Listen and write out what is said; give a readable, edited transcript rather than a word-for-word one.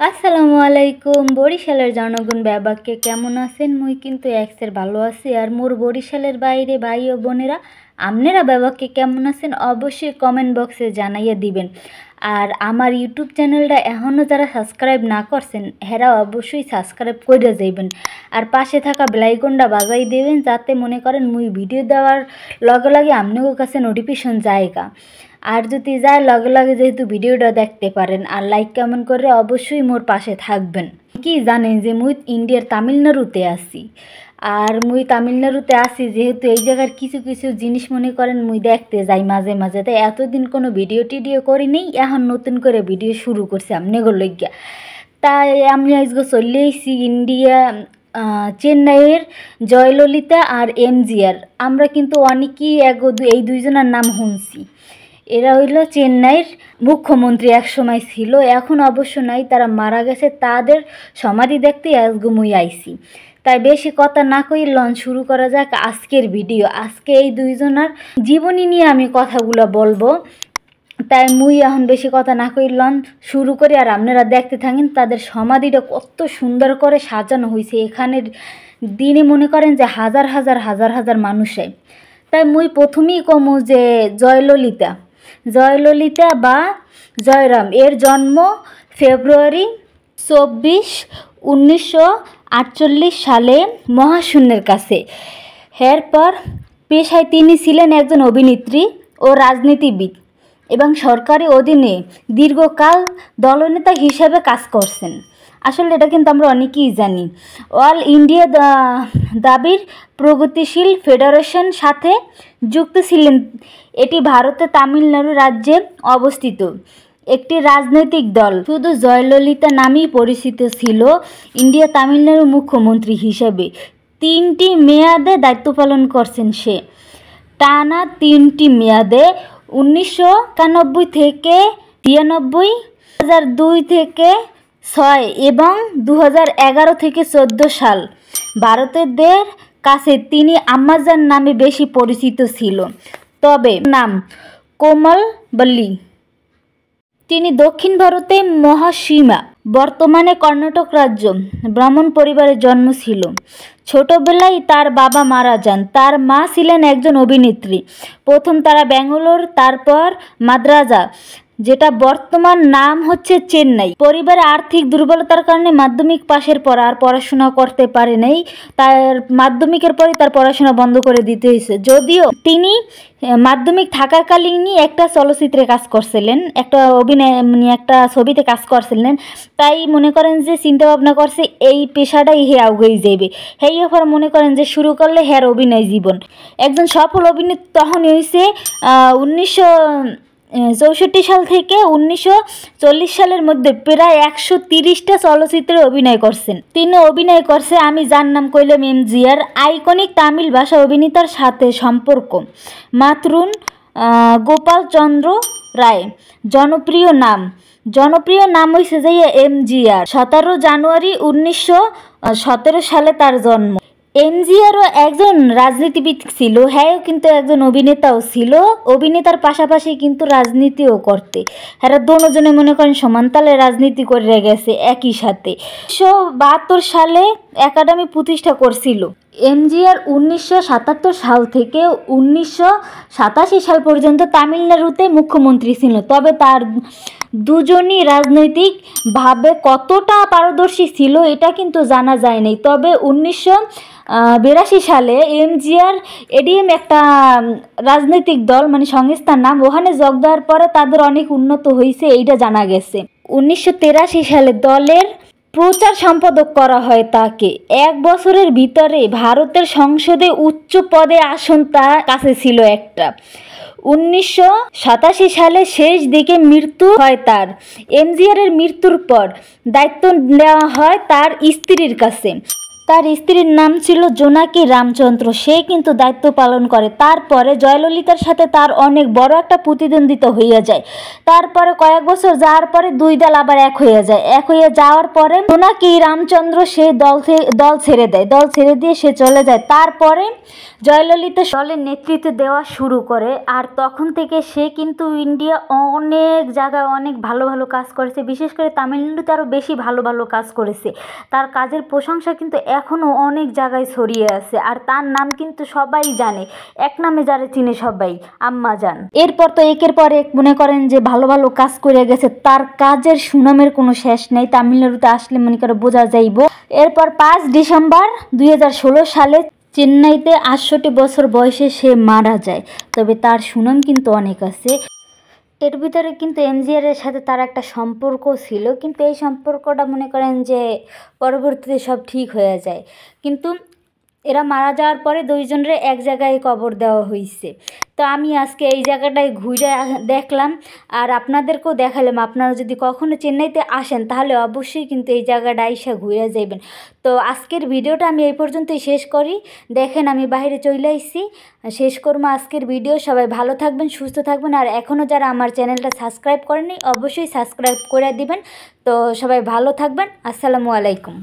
আসসালামু আলাইকুম। বরিশালের জনগণ ব্যাবাকে কেমন আছেন? মুই কিন্তু এক্সের ভালো আছি। আর মোর বরিশালের বাইরে ভাই ও বোনেরা আপনারা ব্যাবাকে কেমন আছেন অবশ্যই কমেন্ট বক্সে জানাইয়া দিবেন। আর আমার ইউটিউব চ্যানেলটা এখনও যারা সাবস্ক্রাইব না করছেন হেরা অবশ্যই সাবস্ক্রাইব করে যাইবেন। আর পাশে থাকা বেলাইকনটা বাজাই দেবেন যাতে মনে করেন মুই ভিডিও দেওয়ার লগে লগে আপনাদের কাছে নোটিফিকেশন যায়গা। আর যদি যায় লগে লগে যেহেতু ভিডিওটা দেখতে পারেন। আর লাইক কমেন্ট করে অবশ্যই মোর পাশে থাকবেন। কি জানেন যে মুই ইন্ডিয়ার তামিলনাড়ুতে আছি। আর মুই তামিলনাড়ুতে আছি যেহেতু এই জায়গার কিছু কিছু জিনিস মনে করেন মুই দেখতে যাই মাঝে মাঝে। তাই এতদিন কোনো ভিডিও টিডিও করি নেই, এখন নতুন করে ভিডিও শুরু করছি আপনাদের লইগা। তাই আমি আজকে চলে এসেছি ইন্ডিয়া চেন্নাইয়ের জয়ললিতা আর এমজিআর। আমরা কিন্তু অনেকেই এই দুইজনের নাম শুনছি। এরা হইল চেন্নাইয়ের মুখ্যমন্ত্রী একসময় ছিল, এখন অবশ্য নাই, তারা মারা গেছে। তাদের সমাধি দেখতে আজকে মুই আইছি। তাই বেশি কথা না কই লঞ্চ শুরু করা যাক আজকের ভিডিও। আজকে এই দুইজনের জীবনী নিয়ে আমি কথাগুলো বলবো। তাই মুই এখন বেশি কথা না কই লঞ্চ শুরু করি। আর আপনারা দেখতে থাকেন তাদের সমাধিটা কত সুন্দর করে সাজানো হয়েছে। এখানের দিনে মনে করেন যে হাজার হাজার হাজার হাজার মানুষে। তাই মুই প্রথমেই কমু যে জয়ললিতা বা জয়রাম এর জন্ম ফেব্রুয়ারি 24, 1948 সালে মহাশূন্যের কাছে। এরপর পেশায় তিনি ছিলেন একজন অভিনেত্রী ও রাজনীতিবিদ এবং সরকারি অধীনে দীর্ঘকাল দলনেতা হিসেবে কাজ করছেন। আসলে এটা কিন্তু আমরা অনেকেই জানি। অল ইন্ডিয়া দাবির প্রগতিশীল ফেডারেশন সাথে যুক্ত ছিলেন। এটি ভারতের তামিলনাড়ু রাজ্যে অবস্থিত একটি রাজনৈতিক দল। শুধু জয়ললিতা নামেই পরিচিত ছিল। ইন্ডিয়া তামিলনাড়ুর মুখ্যমন্ত্রী হিসেবে 3টি মেয়াদে দায়িত্ব পালন করছেন সে। টানা 3টি মেয়াদে 1991 থেকে 93, 2002 থেকে 6 এবং 2011 থেকে 14 সাল। ভারতীয়দের কাছে তিনি আম্মাজান নামে বেশি পরিচিত ছিল, তবে নাম কোমলবল্লী। তিনি দক্ষিণ ভারতে মহাসীমা বর্তমানে কর্ণাটক রাজ্য ব্রাহ্মণ পরিবারে জন্ম ছিল। ছোটবেলায় তার বাবা মারা যান। তার মা ছিলেন একজন অভিনেত্রী। প্রথম তারা ব্যাঙ্গালোর, তারপর মাদ্রাজা, যেটা বর্তমান নাম হচ্ছে চেন্নাই। পরিবারে আর্থিক দুর্বলতার কারণে মাধ্যমিক পাশের পর আর পড়াশোনা করতে পারে নাই। তার মাধ্যমিকের পরে তার পড়াশোনা বন্ধ করে দিতে হয়েছে। যদিও তিনি মাধ্যমিক থাকাকালীনই একটা চলচ্চিত্রে কাজ করছিলেন, একটা ছবিতে কাজ করছিলেন। তাই মনে করেন যে চিন্তা ভাবনা করছে এই পেশাটাই হে আগুয়েই যাইবে। হেই এরপর মনে করেন যে শুরু করলে হের অভিনয় জীবন। একজন সফল অভিনেত্রী তখন হয়েছে 1964 সাল থেকে 1940 সালের মধ্যে প্রায় 130টা চলচ্চিত্রে অভিনয় করছেন। তিনি অভিনয় করছে আমি যার নাম কইলাম এমজিআর। আইকনিক তামিল ভাষা অভিনেতার সাথে সম্পর্ক মাতরুন গোপালচন্দ্র রায়। জনপ্রিয় নাম হয়েছে যে এমজিআর। 17 জানুয়ারি 1917 সালে তার জন্ম। এমজিআরও একজন রাজনীতিবিদ ছিল, হ্যাঁ কিন্তু একজন অভিনেতাও ছিল। অভিনেতার পাশাপাশি কিন্তু রাজনীতিও করতে। হ্যাঁ দুজনে মনে করেন সমানতালে রাজনীতি করে গেছে একই সাথে। 1972 সালে একাডেমি প্রতিষ্ঠা করছিল। এমজিআর 1977 সাল থেকে 1987 সাল পর্যন্ত তামিলনাড়ুতে মুখ্যমন্ত্রী ছিল। তবে তার দুজনই রাজনৈতিকভাবে কতটা পারদর্শী ছিল এটা কিন্তু জানা যায়নি। তবে 1982 সালে এমজিআর এডিএম একটা রাজনৈতিক দল মানে সংস্থার নাম, ওখানে যোগ দেওয়ার পরে তাদের অনেক উন্নত হয়েছে এইটা জানা গেছে। 1983 সালে দলের প্রচার সম্পাদক করা হয় তাকে। 1 বছরের ভিতরে ভারতের সংসদে উচ্চ পদে আসন তার কাছে ছিল একটা। 1987 সালে শেষ দিকে মৃত্যু হয় তার। এমজিআর এর মৃত্যুর পর দায়িত্ব নেওয়া হয় তার স্ত্রীর কাছে। তার স্ত্রীর নাম ছিল জোনাকি রামচন্দ্র। সে কিন্তু দায়িত্ব পালন করে। তারপরে জয়ললিতার সাথে তার অনেক বড় একটা প্রতিদ্বন্দ্বিতা হইয়া যায়। তারপরে কয়েক বছর যাওয়ার পরে দুই দল আবার এক হইয়া যায়। এক হইয়া যাওয়ার পরে জোনাকি রামচন্দ্র সে দল ছেড়ে দেয়। দল ছেড়ে দিয়ে সে চলে যায়। তারপরে জয়ললিতা দলের নেতৃত্ব দেওয়া শুরু করে। আর তখন থেকে সে কিন্তু ইন্ডিয়া অনেক জায়গায় অনেক ভালো ভালো কাজ করেছে। বিশেষ করে তামিলনাড়ুতে আরও বেশি ভালো ভালো কাজ করেছে। তার কাজের প্রশংসা কিন্তু এখনও অনেক জায়গায় ছড়িয়ে আছে। আর তার নাম কিন্তু সবাই জানে, এক নামে যারা চিনে সবাই, আম্মাজান। এরপর তো একের পর এক মনে করেন যে ভালো ভালো কাজ করে গেছে। তার কাজের সুনামের কোনো শেষ নেই। তামিলনাড়ুতে আসলে মনে করে বোঝা যাইব। এরপর 5 ডিসেম্বর 2016 সালে চেন্নাইতে 68 বছর বয়সে সে মারা যায়। তবে তার সুনাম কিন্তু অনেক আছে। এর ভিতরে কিন্তু এমজিআরের সাথে তার একটা সম্পর্ক ছিল, কিন্তু এই সম্পর্কটা মনে করেন যে পরবর্তীতে সব ঠিক হয়ে যায়। কিন্তু এরা মারা যাওয়ার পরে দুইজনের এক জায়গায় কবর দেওয়া হয়েছে। তো আমি আজকে এই জায়গাটায় ঘুরে দেখলাম আর আপনাদেরকেও দেখালাম। আপনারা যদি কখনো চেন্নাইতে আসেন তাহলে অবশ্যই কিন্তু এই জায়গাটা আইসা ঘুরে যাবেন। তো আজকের ভিডিওটা আমি এই পর্যন্তই শেষ করি। দেখেন আমি বাইরে চলে আসছি, শেষ করবো আজকের ভিডিও। সবাই ভালো থাকবেন, সুস্থ থাকবেন। আর এখনও যারা আমার চ্যানেলটা সাবস্ক্রাইব করেনি অবশ্যই সাবস্ক্রাইব করে দিবেন। তো সবাই ভালো থাকবেন। আসসালামু আলাইকুম।